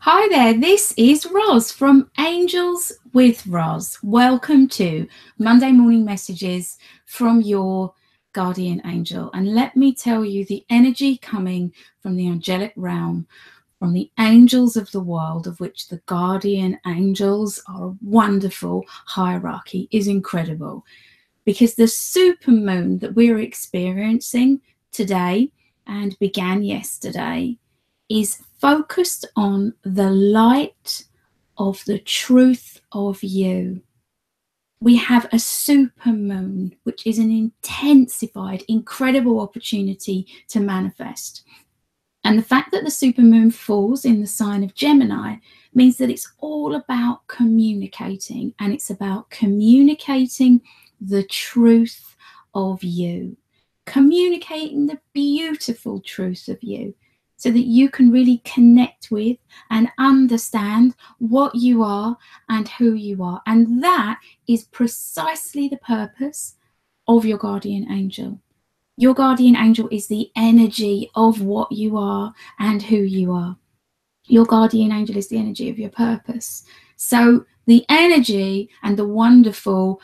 Hi there, this is Roz from Angels with Roz. Welcome to Monday Morning Messages from your guardian angel. And let me tell you, the energy coming from the angelic realm, from the angels of the world, of which the guardian angels are a wonderful hierarchy, is incredible. Because the supermoon that we're experiencing today and began yesterday is focused on the light of the truth of you. We have a supermoon, which is an intensified, incredible opportunity to manifest. And the fact that the supermoon falls in the sign of Gemini means that it's all about communicating, and it's about communicating the truth of you, communicating the beautiful truth of you, so that you can really connect with and understand what you are and who you are. And that is precisely the purpose of your guardian angel. Your guardian angel is the energy of what you are and who you are. Your guardian angel is the energy of your purpose. So the energy and the wonderful,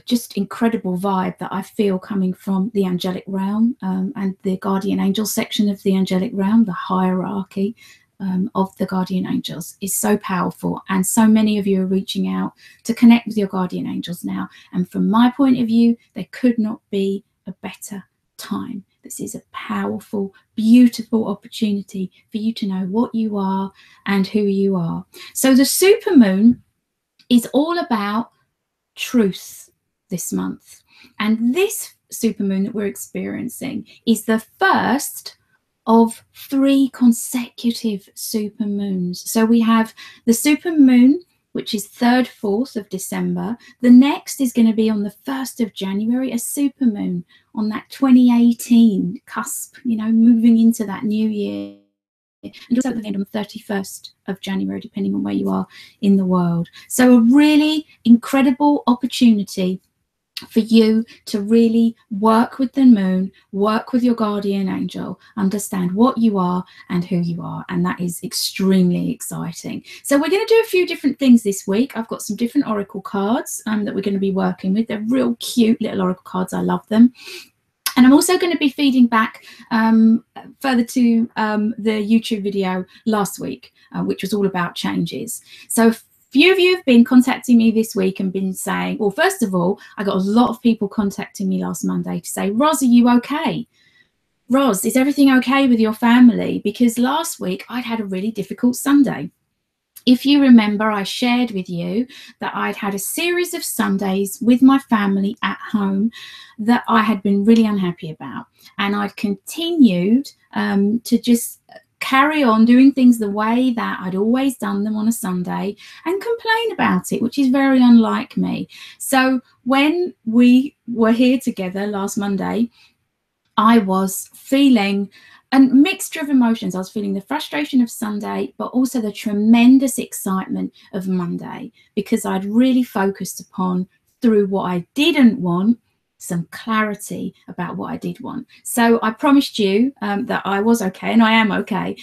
just incredible vibe that I feel coming from the angelic realm and the guardian angel section of the angelic realm, the hierarchy of the guardian angels, is so powerful. And so many of you are reaching out to connect with your guardian angels now. And from my point of view, there could not be a better time. This is a powerful, beautiful opportunity for you to know what you are and who you are. So the supermoon is all about truth this month, and this supermoon that we're experiencing is the first of 3 consecutive supermoons. So we have the supermoon, which is 3rd, 4th of December. The next is going to be on the 1st of January, a supermoon on that 2018 cusp, moving into that new year. And also at the end on the 31st of January, depending on where you are in the world. So a really incredible opportunity for you to really work with the moon, work with your guardian angel, understand what you are and who you are. And that is extremely exciting. So we're going to do a few different things this week. I've got some different oracle cards that we're going to be working with. They're real cute little oracle cards. I love them. And I'm also going to be feeding back further to the YouTube video last week, which was all about changes. So a few of you have been contacting me this week and been saying, well, first of all, I got a lot of people contacting me last Monday to say, Roz, are you okay? Roz, is everything okay with your family? Because last week I'd had a really difficult Sunday. If you remember, I shared with you that I'd had a series of Sundays with my family at home that I had been really unhappy about. And I'd continued to just carry on doing things the way that I'd always done them on a Sunday and complain about it, which is very unlike me. So when we were here together last Monday, I was feeling a mixture of emotions. I was feeling the frustration of Sunday, but also the tremendous excitement of Monday, because I'd really focused upon, through what I didn't want, some clarity about what I did want. So I promised you that I was okay, and I am okay.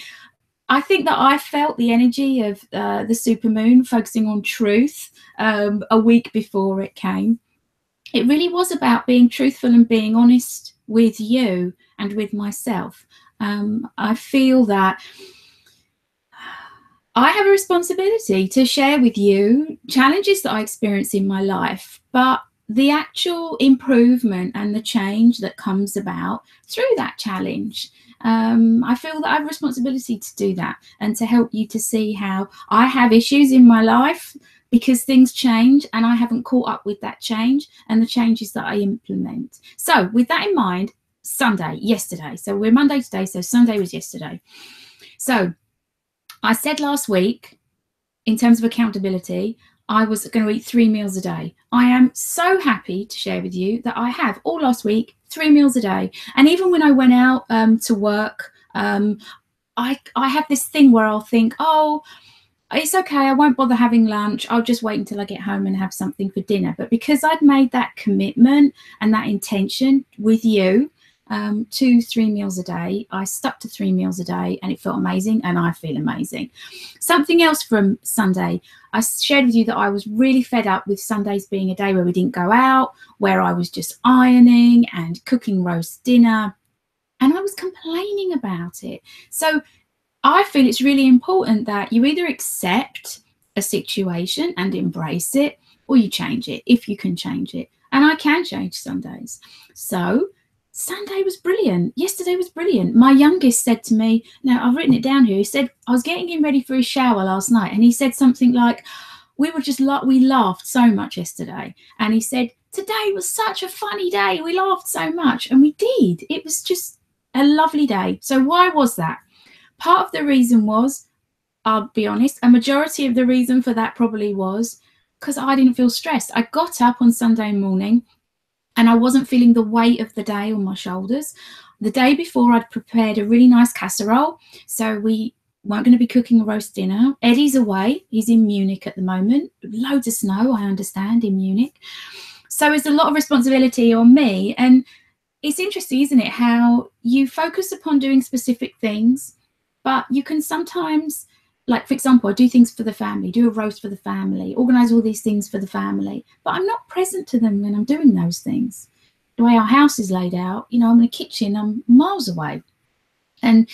I think that I felt the energy of the supermoon focusing on truth a week before it came. It really was about being truthful and being honest with you and with myself. I feel that I have a responsibility to share with you challenges that I experience in my life, but the actual improvement and the change that comes about through that challenge. I feel that I have a responsibility to do that and to help you to see how I have issues in my life because things change and I haven't caught up with that change and the changes that I implement. So with that in mind, yesterday. So we're Monday today, so Sunday was yesterday. So I said last week, in terms of accountability, I was going to eat 3 meals a day. I am so happy to share with you that I have all last week 3 meals a day. And even when I went out to work, I have this thing where I'll think, oh, it's okay, I won't bother having lunch. I'll just wait until I get home and have something for dinner. But because I'd made that commitment and that intention with you 2-3 meals a day. I stuck to 3 meals a day and it felt amazing, and I feel amazing. Something else from Sunday, I shared with you that I was really fed up with Sundays being a day where we didn't go out, where I was just ironing and cooking roast dinner, and I was complaining about it. So I feel it's really important that you either accept a situation and embrace it, or you change it if you can change it. And I can change Sundays. So Sunday was brilliant. Yesterday was brilliant. My youngest said to me, now I've written it down here, he said, I was getting him ready for his shower last night, and he said something like, we laughed so much yesterday. And he said, today was such a funny day. We laughed so much. And we did. It was just a lovely day. So why was that? Part of the reason was, I'll be honest, a majority of the reason for that probably was because I didn't feel stressed. I got up on Sunday morning and I wasn't feeling the weight of the day on my shoulders. The day before, I'd prepared a really nice casserole. So we weren't going to be cooking a roast dinner. Eddie's away. He's in Munich at the moment. Loads of snow, I understand, in Munich. So it's a lot of responsibility on me. And it's interesting, isn't it, how you focus upon doing specific things, but you can sometimes, like, for example, I do things for the family, do a roast for the family, organise all these things for the family, but I'm not present to them when I'm doing those things. The way our house is laid out, you know, I'm in the kitchen, I'm miles away. And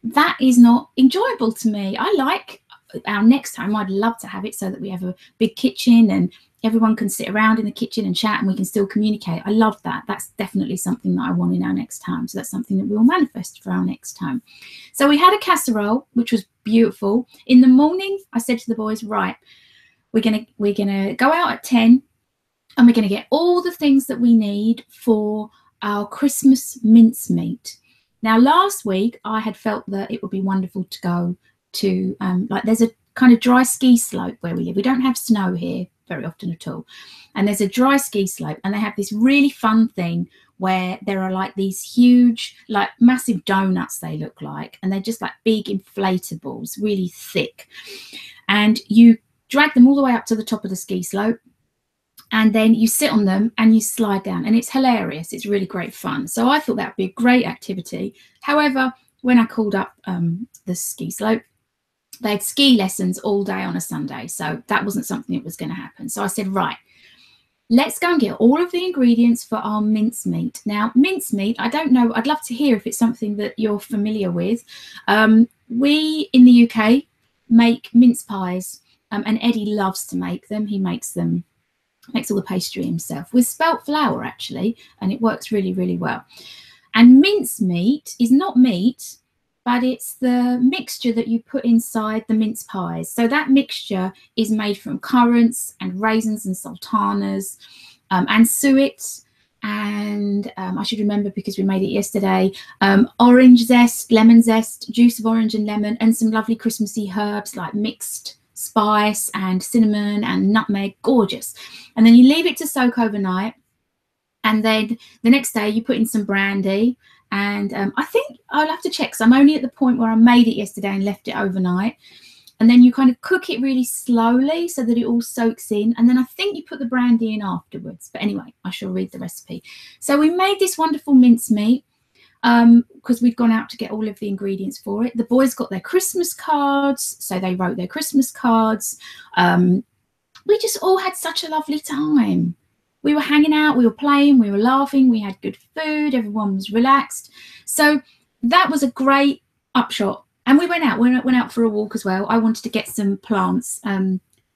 that is not enjoyable to me. I like our next time, I'd love to have it so that we have a big kitchen and everyone can sit around in the kitchen and chat and we can still communicate. I love that. That's definitely something that I want in our next time. So that's something that we'll manifest for our next time. So we had a casserole, which was beautiful. In the morning, I said to the boys, right, we're gonna go out at 10 and we're gonna get all the things that we need for our Christmas mincemeat. Now, last week, I had felt that it would be wonderful to go to, like, there's a kind of dry ski slope where we live. We don't have snow here very often at all. And there's a dry ski slope, and they have this really fun thing where there are like these huge, like massive donuts they look like, and they're just like big inflatables, really thick. And you drag them all the way up to the top of the ski slope, and then you sit on them and you slide down, and it's hilarious. It's really great fun. So I thought that would be a great activity. However, when I called up the ski slope, they had ski lessons all day on a Sunday. So that wasn't something that was going to happen. So I said, right, let's go and get all of the ingredients for our mincemeat. Now, mincemeat, I don't know, I'd love to hear if it's something that you're familiar with. We in the UK make mince pies, and Eddie loves to make them. He makes all the pastry himself with spelt flour, actually, and it works really, really well. And mincemeat is not meat, but it's the mixture that you put inside the mince pies. So that mixture is made from currants and raisins and sultanas and suet, and I should remember because we made it yesterday, orange zest, lemon zest, juice of orange and lemon, and some lovely Christmassy herbs like mixed spice and cinnamon and nutmeg. Gorgeous. And then you leave it to soak overnight, and then the next day you put in some brandy. And I think I'll have to check, because I'm only at the point where I made it yesterday and left it overnight. And then you kind of cook it really slowly so that it all soaks in. And then I think you put the brandy in afterwards. But anyway, I shall read the recipe. So we made this wonderful mincemeat because we'd gone out to get all of the ingredients for it. The boys got their Christmas cards, so they wrote their Christmas cards. We just all had such a lovely time. We were hanging out, we were playing, we were laughing, we had good food, everyone was relaxed. So that was a great upshot. And we went out for a walk as well. I wanted to get some plants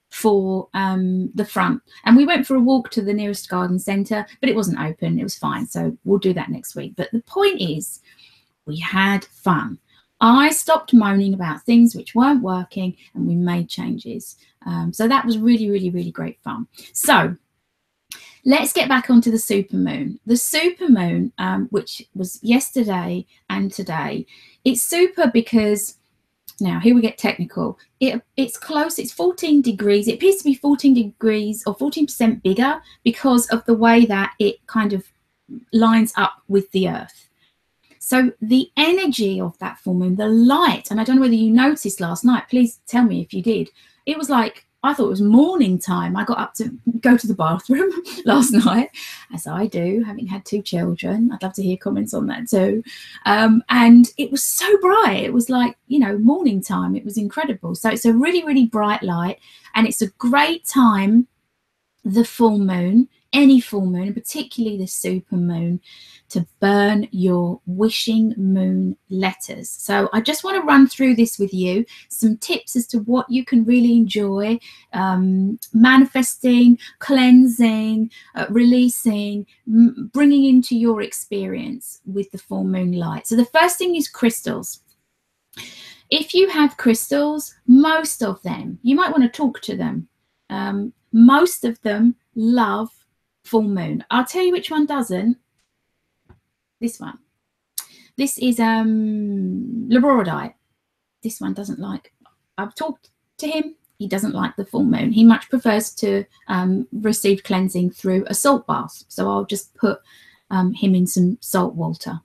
for the front. And we went for a walk to the nearest garden centre, but it wasn't open, it was fine. So we'll do that next week. But the point is, we had fun. I stopped moaning about things which weren't working, and we made changes. So that was really, really, really great fun. So let's get back onto the supermoon. The supermoon, which was yesterday and today, it's super because, now here we get technical, it's close, it's 14 degrees. It appears to be 14 degrees or 14% bigger because of the way that it kind of lines up with the Earth. So the energy of that full moon, the light, and I don't know whether you noticed last night, please tell me if you did, it was like I thought it was morning time. I got up to go to the bathroom last night, as I do, having had 2 children. I'd love to hear comments on that too. And it was so bright. It was like, you know, morning time. It was incredible. So it's a really, really bright light, and it's a great time, the full moon, any full moon, and particularly the super moon, to burn your wishing moon letters. So I just want to run through this with you, some tips as to what you can really enjoy manifesting, cleansing, releasing, bringing into your experience with the full moon light. So the first thing is crystals. If you have crystals, most of them, you might want to talk to them. Most of them love full moon. I'll tell you which one doesn't. This one. This is labradorite. This one doesn't like. I've talked to him. He doesn't like the full moon. He much prefers to receive cleansing through a salt bath. So I'll just put him in some salt water.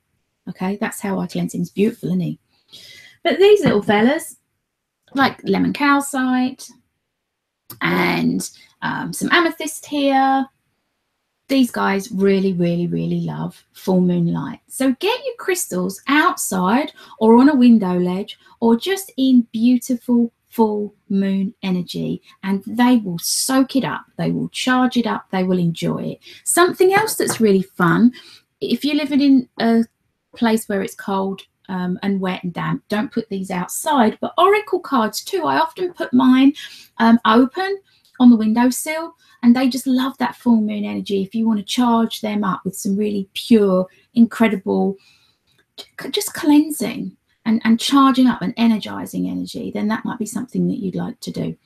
Okay, that's how I cleanse him. He's beautiful, isn't he? But these little fellas, like lemon calcite and some amethyst here. These guys really, really, really love full moon light. So get your crystals outside or on a window ledge or just in beautiful full moon energy, and they will soak it up. They will charge it up. They will enjoy it. Something else that's really fun, if you're living in a place where it's cold and wet and damp, don't put these outside. But oracle cards too, I often put mine open on the windowsill, and they just love that full moon energy. If you want to charge them up with some really pure, incredible, just cleansing and charging up and energizing energy, then that might be something that you'd like to do.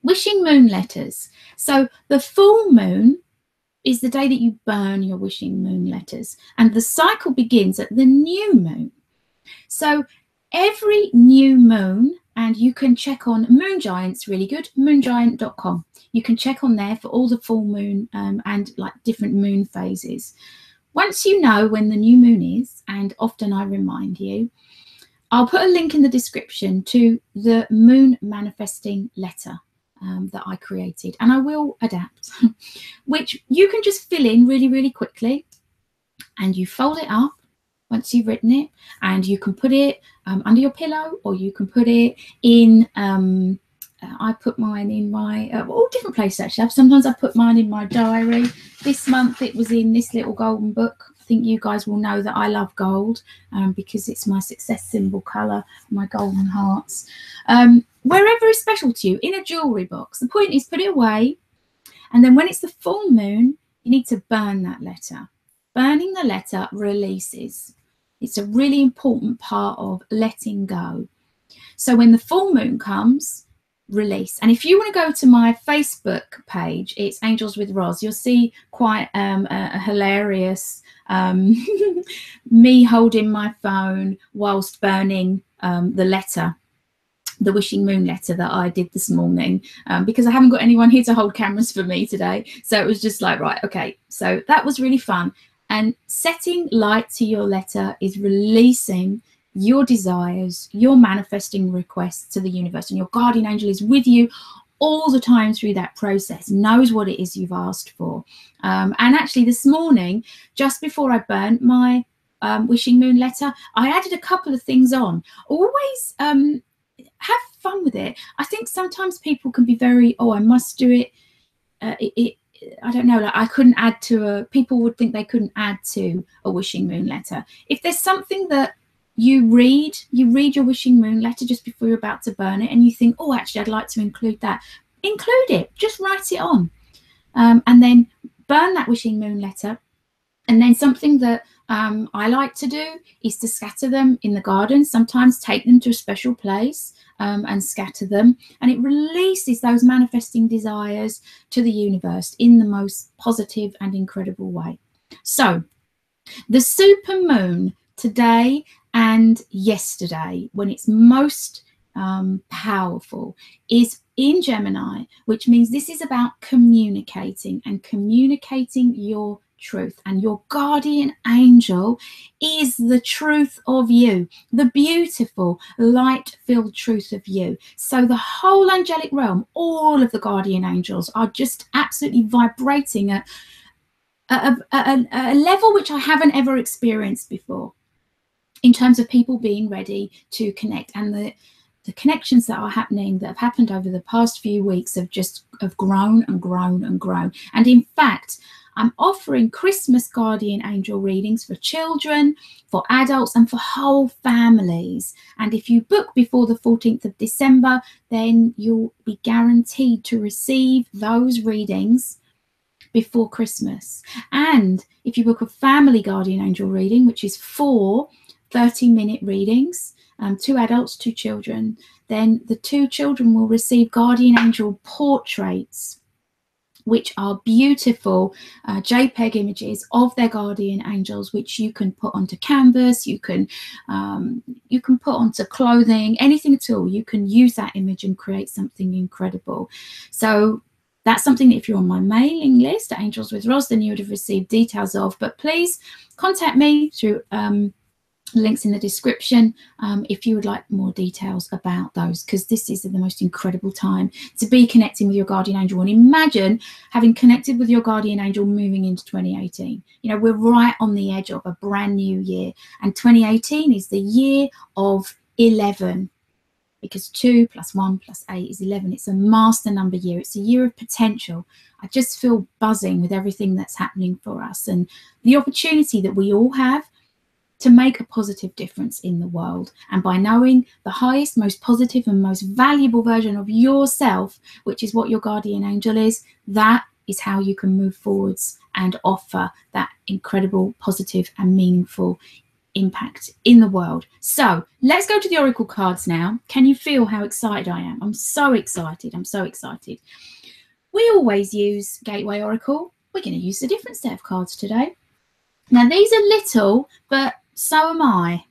Wishing moon letters. So the full moon is the day that you burn your wishing moon letters, and the cycle begins at the new moon. So every new moon, and you can check on Moon Giant's really good, moongiant.com. You can check on there for all the full moon and like different moon phases. Once you know when the new moon is, and often I remind you, I'll put a link in the description to the moon manifesting letter that I created, and I will adapt, which you can just fill in really, really quickly, and you fold it up once you've written it, and you can put it under your pillow, or you can put it in, I put mine in my, all different places actually. Sometimes I put mine in my diary. This month it was in this little golden book. I think you guys will know that I love gold because it's my success symbol colour, my golden hearts. Wherever is special to you, in a jewellery box. The point is, put it away, and then when it's the full moon, you need to burn that letter. Burning the letter releases. It's a really important part of letting go. So when the full moon comes, release. And if you want to go to my Facebook page, it's Angels with Roz, you'll see quite a hilarious me holding my phone whilst burning the letter, the wishing moon letter that I did this morning, because I haven't got anyone here to hold cameras for me today. So it was just like, right, okay. So that was really fun. And setting light to your letter is releasing your desires, your manifesting requests to the universe, and your guardian angel is with you all the time through that process, knows what it is you've asked for. And actually this morning, just before I burnt my wishing moon letter, I added a couple of things on. Always have fun with it. I think sometimes people can be very, oh, I must do it. I don't know, like I couldn't add to a, people would think they couldn't add to a wishing moon letter. If there's something that you read your wishing moon letter just before you're about to burn it, and you think, oh, actually, I'd like to include that. Include it. Just write it on. And then burn that wishing moon letter. And then something that I like to do is to scatter them in the garden. Sometimes take them to a special place and scatter them. And it releases those manifesting desires to the universe in the most positive and incredible way. So the super moon today and yesterday, when it's most powerful, is in Gemini, which means this is about communicating and communicating your truth, and your guardian angel is the truth of you, the beautiful light-filled truth of you. So the whole angelic realm, all of the guardian angels are just absolutely vibrating at a level which I haven't ever experienced before, in terms of people being ready to connect. And the connections that are happening, that have happened over the past few weeks, have grown and grown and grown. And in fact, I'm offering Christmas guardian angel readings for children, for adults, and for whole families. And if you book before the 14th of December, then you'll be guaranteed to receive those readings before Christmas. And if you book a family guardian angel reading, which is 4 30-minute readings, 2 adults, 2 children, then the 2 children will receive guardian angel portraits, which are beautiful JPEG images of their guardian angels, which you can put onto canvas, you can put onto clothing, anything at all. You can use that image and create something incredible. So that's something that if you're on my mailing list at Angels with Roz, then you would have received details of. But please contact me through links in the description if you would like more details about those, because this is the most incredible time to be connecting with your guardian angel. And imagine having connected with your guardian angel moving into 2018. You know, we're right on the edge of a brand new year, and 2018 is the year of 11, because 2 + 1 + 8 is 11. It's a master number year. It's a year of potential. I just feel buzzing with everything that's happening for us, and the opportunity that we all have to make a positive difference in the world. And by knowing the highest, most positive and most valuable version of yourself, which is what your guardian angel is, that is how you can move forwards and offer that incredible, positive and meaningful impact in the world. So let's go to the oracle cards now. Can you feel how excited I am? I'm so excited. I'm so excited. We always use Gateway Oracle. We're going to use a different set of cards today. Now, these are little, but so am I.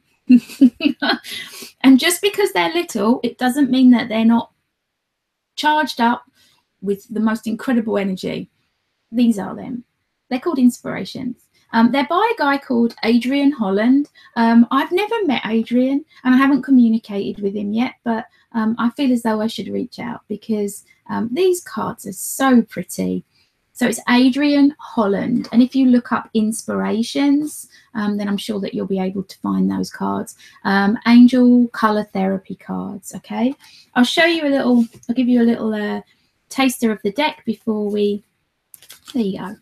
And just because they're little, it doesn't mean that they're not charged up with the most incredible energy. These are them. They're called inspirations. They're by a guy called Adrian Holland. I've never met Adrian and I haven't communicated with him yet, but I feel as though I should reach out because these cards are so pretty. So it's Adrian Holland. And if you look up inspirations, then I'm sure that you'll be able to find those cards. Angel color therapy cards. Okay. I'll show you a little, I'll give you a little taster of the deck before we, there you go.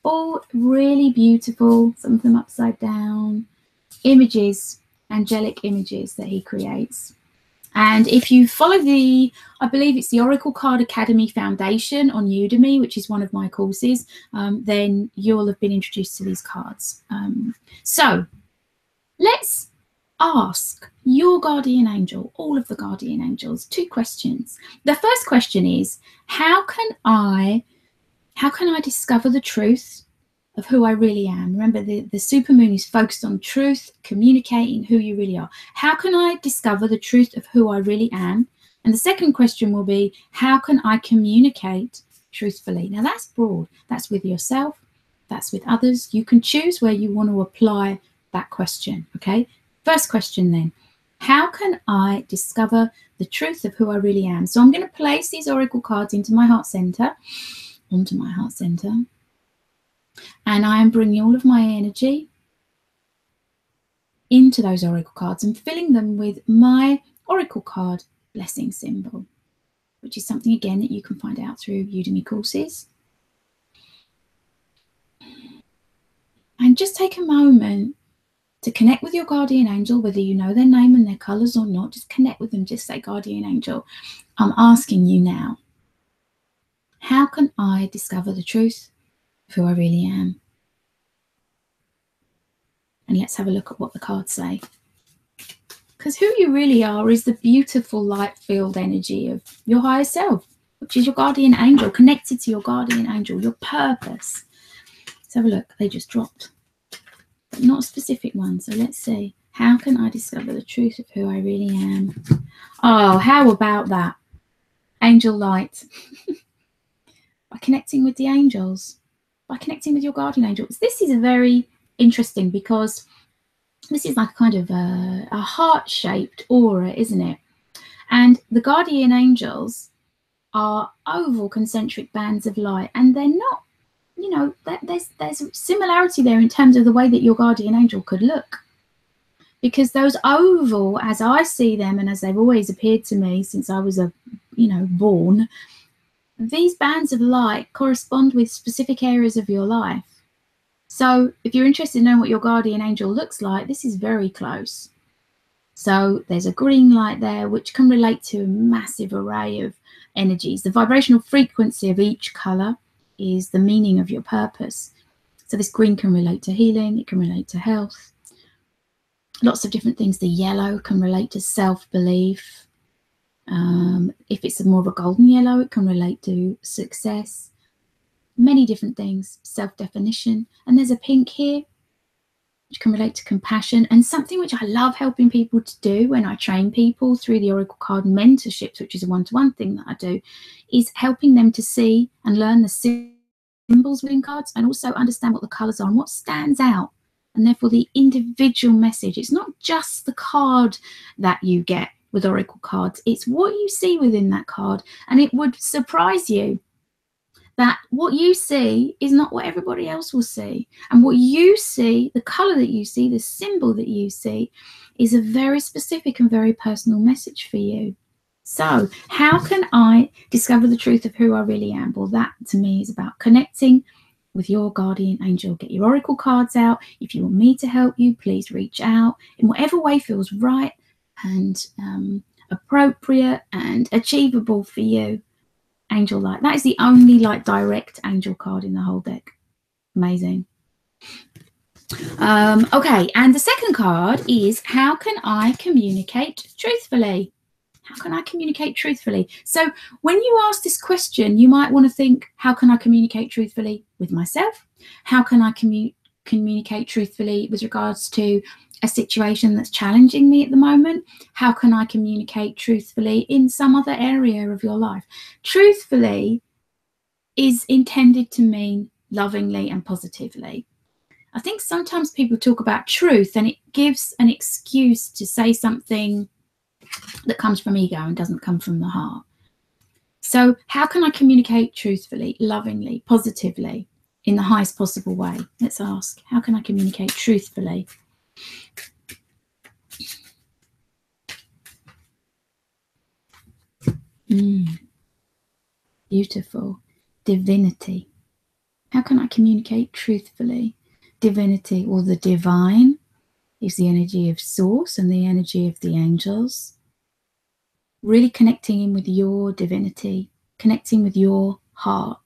All really beautiful, some of them upside down, images, angelic images that he creates. And if you follow the, I believe it's the Oracle Card Academy Foundation on Udemy, which is one of my courses, then you'll have been introduced to these cards. So let's ask your guardian angel, all of the guardian angels, 2 questions. The first question is, how can I discover the truth of who I really am? Remember, the supermoon is focused on truth, communicating who you really are. How can I discover the truth of who I really am? And the second question will be, how can I communicate truthfully? Now, that's broad. That's with yourself. That's with others. You can choose where you want to apply that question, okay? First question then, how can I discover the truth of who I really am? So I'm going to place these oracle cards into my heart center, onto my heart center. And I am bringing all of my energy into those oracle cards and filling them with my oracle card blessing symbol, which is something, again, that you can find out through Udemy courses. And just take a moment to connect with your guardian angel, whether you know their name and their colors or not. Just connect with them. Just say, guardian angel, I'm asking you now, how can I discover the truth of who I really am? And let's have a look at what the cards say. Because who you really are is the beautiful light-filled energy of your higher self, which is your guardian angel, connected to your guardian angel, your purpose. Let's have a look. They just dropped, but not a specific one. So let's see. How can I discover the truth of who I really am? Oh, how about that? Angel light. By connecting with the angels, by connecting with your guardian angels. This is very interesting because this is like kind of a heart-shaped aura, isn't it? And the guardian angels are oval concentric bands of light, and they're not, you know, there's similarity there in terms of the way that your guardian angel could look. Because those oval, as I see them and as they've always appeared to me since I was born, these bands of light correspond with specific areas of your life. So if you're interested in knowing what your guardian angel looks like, this is very close. So there's a green light there, which can relate to a massive array of energies. The vibrational frequency of each color is the meaning of your purpose. So this green can relate to healing, it can relate to health, lots of different things. The yellow can relate to self-belief. If it's more of a golden yellow, it can relate to success. Many different things, self-definition. And there's a pink here, which can relate to compassion. And something which I love helping people to do when I train people through the Oracle card mentorships, which is a one-to-one thing that I do, is helping them to see and learn the symbols within cards and also understand what the colors are and what stands out. And therefore the individual message. It's not just the card that you get with Oracle cards. It's what you see within that card. And it would surprise you that what you see is not what everybody else will see. And what you see, the color that you see, the symbol that you see, is a very specific and very personal message for you. So how can I discover the truth of who I really am? Well, that to me is about connecting with your guardian angel. Get your Oracle cards out. If you want me to help you, please reach out in whatever way feels right and appropriate and achievable for you. Angel light. That is the only like direct angel card in the whole deck. Amazing. Okay, and the second card is, how can I communicate truthfully? How can I communicate truthfully? So when you ask this question, you might want to think, how can I communicate truthfully with myself? How can I communicate truthfully with regards to a situation that's challenging me at the moment? How can I communicate truthfully in some other area of your life? Truthfully is intended to mean lovingly and positively. I think sometimes people talk about truth and it gives an excuse to say something that comes from ego and doesn't come from the heart. So how can I communicate truthfully, lovingly, positively, in the highest possible way? Let's ask, how can I communicate truthfully? Beautiful. Divinity. How can I communicate truthfully? Divinity, or the divine, is the energy of source and the energy of the angels. Really connecting in with your divinity, connecting with your heart.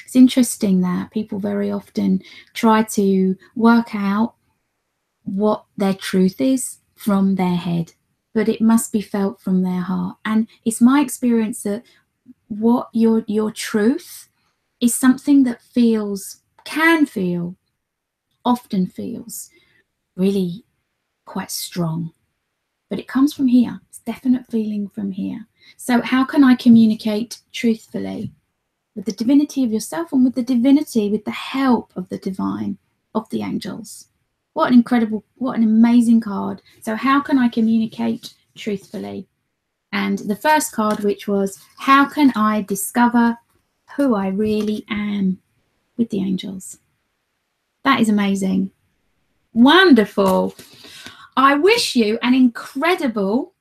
It's interesting that people very often try to work out what their truth is from their head, but it must be felt from their heart. And it's my experience that what your truth is something that often feels really quite strong, but it comes from here. It's definite feeling from here. So how can I communicate truthfully with the divinity of yourself and with the divinity, with the help of the divine, of the angels? What an amazing card. So how can I communicate truthfully? And the first card, which was, how can I discover who I really am with the angels? That is amazing. Wonderful. I wish you an incredible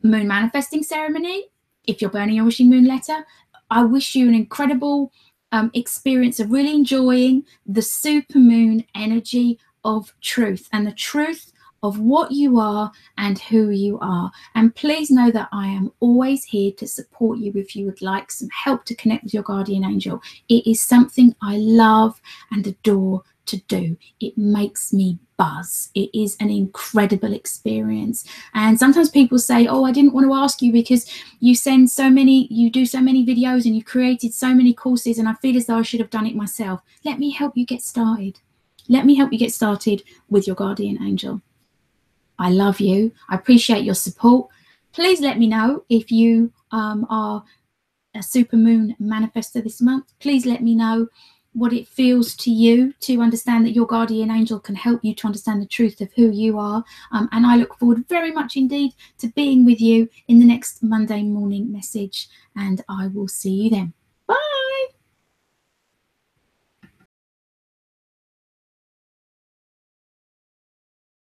moon manifesting ceremony. If you're burning your wishing moon letter, I wish you an incredible experience of really enjoying the supermoon energy of truth and the truth of what you are and who you are. And please know that I am always here to support you if you would like some help to connect with your guardian angel. It is something I love and adore to do. It makes me buzz. It is an incredible experience. And sometimes people say, oh, I didn't want to ask you because you do so many videos and you've created so many courses, and I feel as though I should have done it myself. Let me help you get started. Let me help you get started with your guardian angel. I love you. I appreciate your support. Please let me know if you are a supermoon manifestor this month. Please let me know what it feels to you to understand that your guardian angel can help you to understand the truth of who you are. And I look forward very much indeed to being with you in the next Monday morning message, and I will see you then.